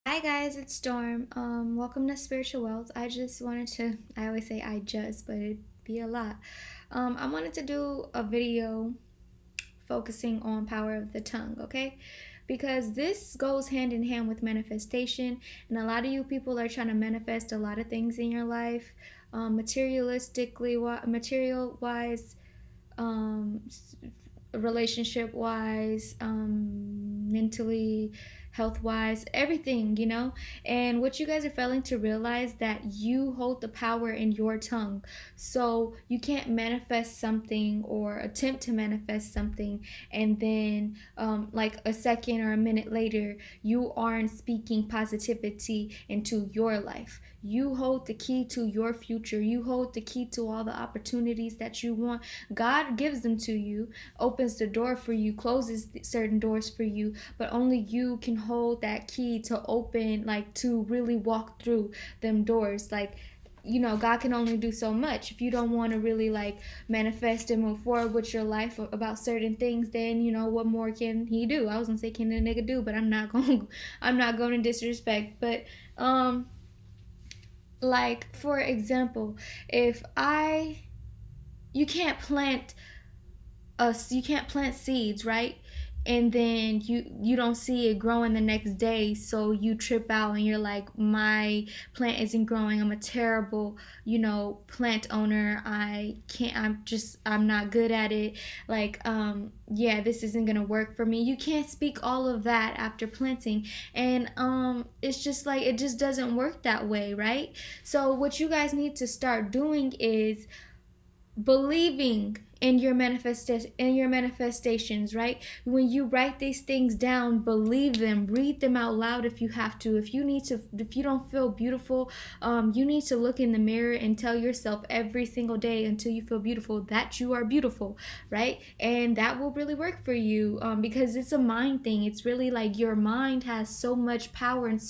Hi guys, it's Storm. Welcome to Spiritual Wealth. I always say I just, but it'd be a lot. I wanted to do a video focusing on power of the tongue, okay? Because this goes hand in hand with manifestation, and a lot of you people are trying to manifest a lot of things in your life, material wise, um, relationship wise, mentally, health wise, everything, And what you guys are failing to realize that you hold the power in your tongue. So you can't manifest something or attempt to manifest something, and then, like a second or a minute later, you aren't speaking positivity into your life. You hold the key to your future. You hold the key to all the opportunities that you want. God gives them to you, opens the door for you, closes certain doors for you, but only you can hold that key to open, like to really walk through them doors. Like, God can only do so much. If you don't want to really like manifest and move forward with your life about certain things, then what more can he do? I was gonna say can a nigga do, but I'm not going to disrespect. But like for example, if I you can't plant you can't plant seeds, right? And then you don't see it growing the next day, so you trip out and you're like, my plant isn't growing, I'm a terrible plant owner, I'm not good at it, like, yeah, this isn't gonna work for me. You can't speak all of that after planting. And it's just like, it just doesn't work that way, right? So what you guys need to start doing is believing in your manifestations, right? When you write these things down, believe them, read them out loud if you have to. If you don't feel beautiful, you need to look in the mirror and tell yourself every single day until you feel beautiful that you are beautiful, right? And that will really work for you, because it's a mind thing. It's really like your mind has so much power and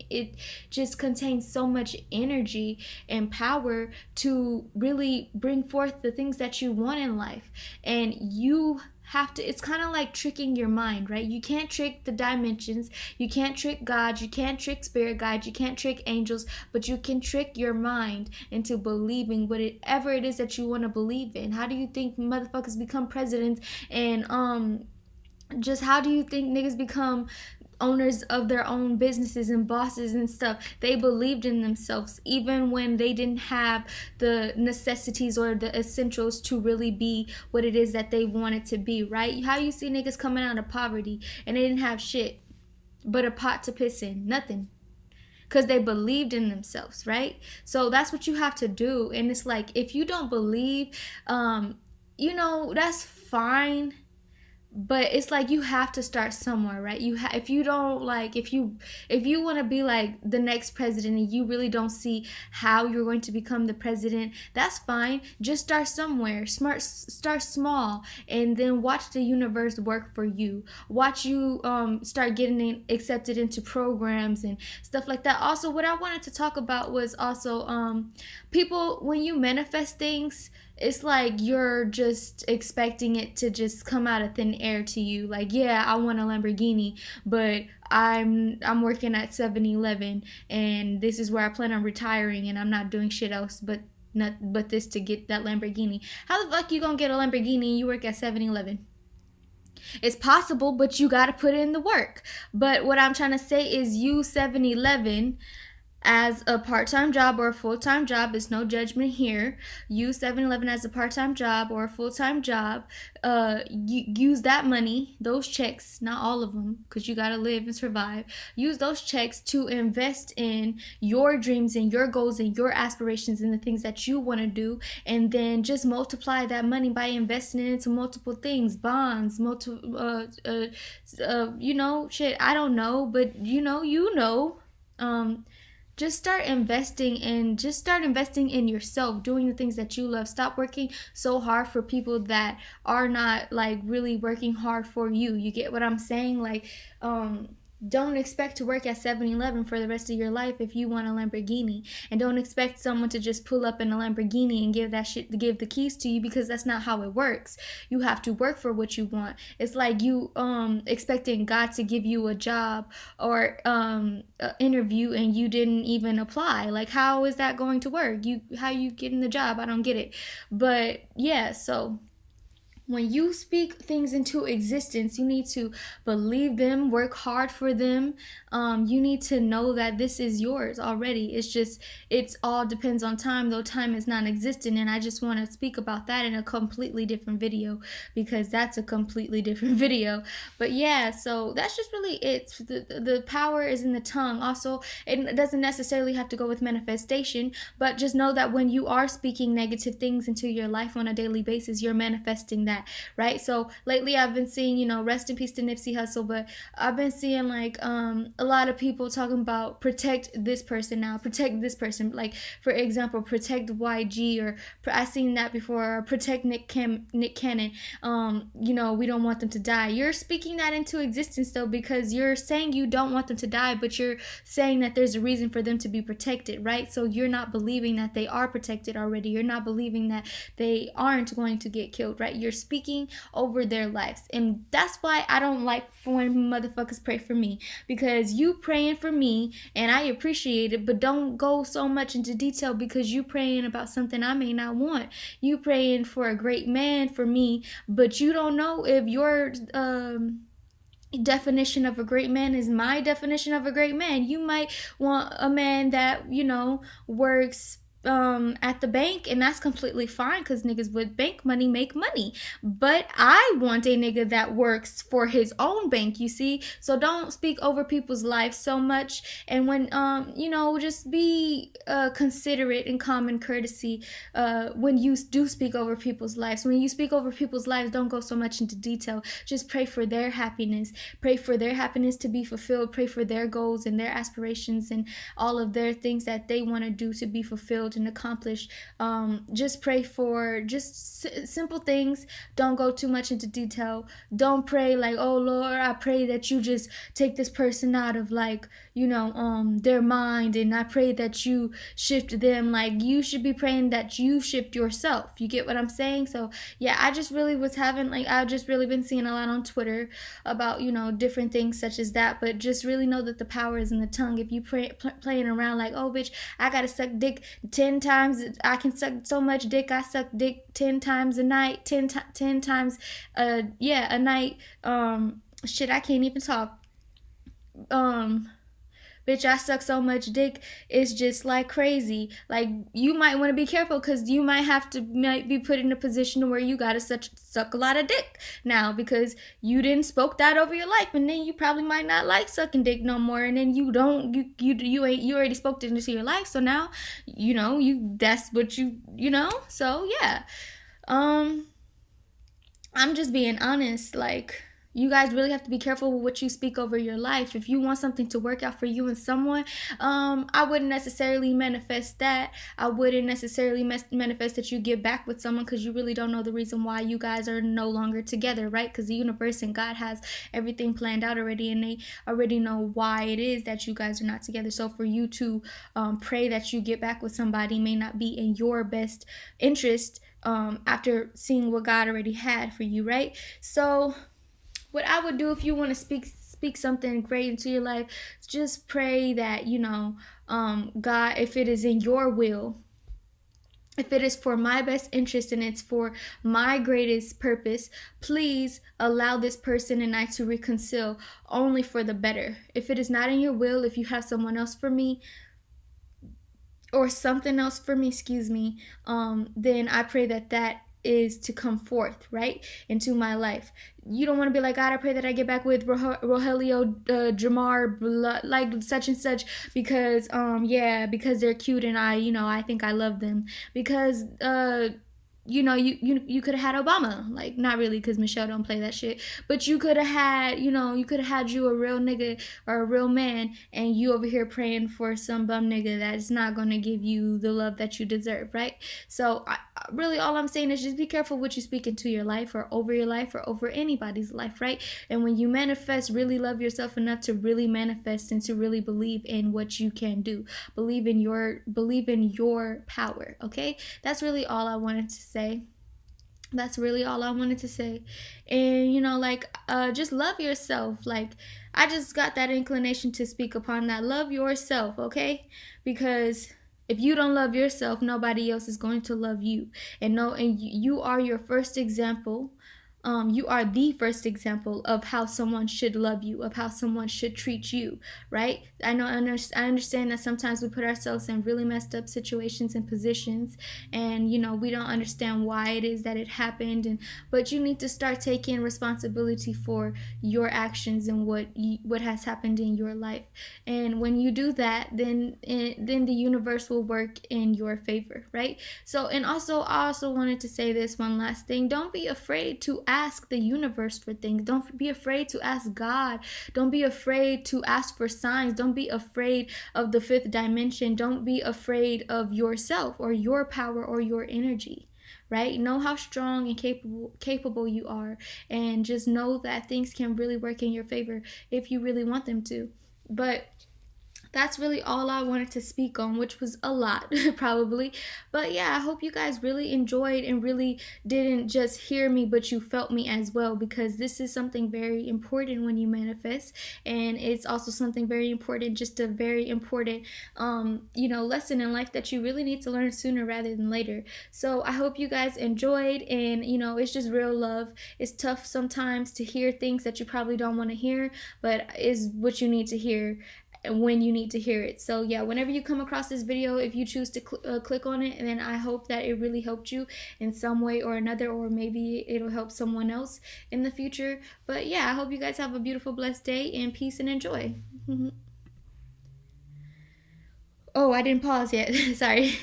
it just contains so much energy and power to really bring forth the things that you want in life. And you have to, it's kind of like tricking your mind, right? You can't trick the dimensions, you can't trick God, you can't trick spirit guides, you can't trick angels, but you can trick your mind into believing whatever it is that you want to believe in. How do you think motherfuckers become presidents? And just how do you think niggas become owners of their own businesses and bosses and stuff? They believed in themselves even when they didn't have the necessities or the essentials to really be what it is that they wanted to be, right? How you see niggas coming out of poverty and they didn't have shit but a pot to piss in, nothing, because they believed in themselves, right? So that's what you have to do. And it's like, if you don't believe, that's fine, but it's like you have to start somewhere, right? If you don't like, if you want to be like the next president and you really don't see how you're going to become the president, that's fine. Just start somewhere. Start small, and then watch the universe work for you. Watch you start getting accepted into programs and stuff like that. Also, what I wanted to talk about was also people, when you manifest things, it's like you're just expecting it to just come out of thin air to you. Like, yeah, I want a Lamborghini, but I'm working at 7-Eleven, and this is where I plan on retiring, and I'm not doing shit else but this to get that Lamborghini. How the fuck you gonna get a Lamborghini and you work at 7-Eleven? It's possible, but you gotta put in the work. But what I'm trying to say is, use 7-Eleven as a part-time job or a full-time job. There's no judgment here. Use 7-Eleven as a part-time job or a full-time job. Use that money, those checks, not all of them, because you gotta live and survive. Use those checks to invest in your dreams and your goals and your aspirations and the things that you want to do, and then just multiply that money by investing it into multiple things, bonds, shit, I don't know, but um just start investing in yourself, doing the things that you love. Stop working so hard for people that are not like really working hard for you. You get what I'm saying? Like, Don't expect to work at 7-Eleven for the rest of your life if you want a Lamborghini. And don't expect someone to just pull up in a Lamborghini and give the keys to you, because that's not how it works. You have to work for what you want. It's like you expecting God to give you a job or an interview and you didn't even apply. Like, how is that going to work? How you getting the job? I don't get it. But yeah, so when you speak things into existence, you need to believe them, work hard for them. You need to know that this is yours already. It's all depends on time, though time is non-existent. And I just want to speak about that in a completely different video, because that's a completely different video. But yeah, so that's just really it. The power is in the tongue. Also, it doesn't necessarily have to go with manifestation, but just know that when you are speaking negative things into your life on a daily basis, you're manifesting that, right? So lately I've been seeing, rest in peace to Nipsey Hussle, but I've been seeing like a lot of people talking about protect this person now, protect this person. Like, for example, protect YG, or I seen that before, or protect Nick Cannon. We don't want them to die. You're speaking that into existence though, because you're saying you don't want them to die, but you're saying that there's a reason for them to be protected, right? So you're not believing that they are protected already. You're not believing that they aren't going to get killed, right? You're speaking over their lives. And that's why I don't like when motherfuckers pray for me, because you praying for me and I appreciate it, but don't go so much into detail, because you praying about something I may not want. You praying for a great man for me, but you don't know if your definition of a great man is my definition of a great man. You might want a man that works at the bank, and that's completely fine, because niggas with bank money make money. But I want a nigga that works for his own bank, you see. So don't speak over people's lives so much. And when just be considerate and common courtesy when you do speak over people's lives. When you speak over people's lives, don't go so much into detail. Just pray for their happiness. Pray for their happiness to be fulfilled. Pray for their goals and their aspirations and all of their things that they want to do to be fulfilled and accomplished. Just pray for just simple things. Don't go too much into detail. Don't pray like, oh Lord, I pray that you just take this person out of their mind, and I pray that you shift them. Like, you should be praying that you shift yourself. You get what I'm saying? So yeah, I've just really been seeing a lot on Twitter about different things such as that. But just really know that the power is in the tongue. If you playing around like, oh bitch, I gotta suck dick 10 times, I can suck so much dick, I suck dick 10 times a night, 10 times a night. Shit, I can't even talk. Bitch, I suck so much dick, it's just like crazy. Like, you might want to be careful, because you might be put in a position where you gotta suck a lot of dick now, because you didn't spoke that over your life, and then you probably might not like sucking dick no more, and then you already spoke it into your life, so now that's what so yeah. I'm just being honest. Like, you guys really have to be careful with what you speak over your life. If you want something to work out for you and someone, I wouldn't necessarily manifest that. I wouldn't necessarily manifest that you get back with someone, because you really don't know the reason why you guys are no longer together, right? Because the universe and God has everything planned out already, and they already know why it is that you guys are not together. So for you to pray that you get back with somebody may not be in your best interest after seeing what God already had for you, right? So what I would do, if you want to speak something great into your life, just pray that God, if it is in your will, if it is for my best interest and it's for my greatest purpose, please allow this person and I to reconcile only for the better. If it is not in your will, if you have someone else for me, or something else for me, then I pray that is to come forth, right, into my life. You don't want to be like, God, I pray that I get back with Rogelio, Jamar, like such and such, because they're cute and I think I love them. Because you could have had Obama. Like, not really, because Michelle don't play that shit, but you could have had, you could have had you a real nigga or a real man, and you over here praying for some bum nigga that's not gonna give you the love that you deserve, right? So really, all I'm saying is just be careful what you speak into your life, or over anybody's life, right? And when you manifest, really love yourself enough to really manifest and to really believe in what you can do. Believe in your power. Okay, that's really all I wanted to say. That's really all I wanted to say. And like, just love yourself. Like, I just got that inclination to speak upon that. Love yourself, okay? Because if you don't love yourself, nobody else is going to love you. And you are your first example. You are the first example of how someone should love you, of how someone should treat you, right? I understand that sometimes we put ourselves in really messed up situations and positions, and we don't understand why it is that it happened, but you need to start taking responsibility for your actions and what has happened in your life. And when you do that, then the universe will work in your favor, right? So, and also, I also wanted to say this one last thing. Don't be afraid to ask the universe for things. Don't be afraid to ask God. Don't be afraid to ask for signs. Don't be afraid of the fifth dimension. Don't be afraid of yourself or your power or your energy, right? Know how strong and capable you are, and just know that things can really work in your favor if you really want them to. But that's really all I wanted to speak on, which was a lot, probably. But yeah, I hope you guys really enjoyed and really didn't just hear me, but you felt me as well, because this is something very important when you manifest. And it's also something very important, just a very important, lesson in life that you really need to learn sooner rather than later. So I hope you guys enjoyed, and it's just real love. It's tough sometimes to hear things that you probably don't want to hear, but is what you need to hear when you need to hear it. So yeah, whenever you come across this video, if you choose to click on it, then I hope that it really helped you in some way or another, or maybe it'll help someone else in the future. But yeah, I hope you guys have a beautiful, blessed day, and peace and enjoy. Oh, I didn't pause yet. Sorry.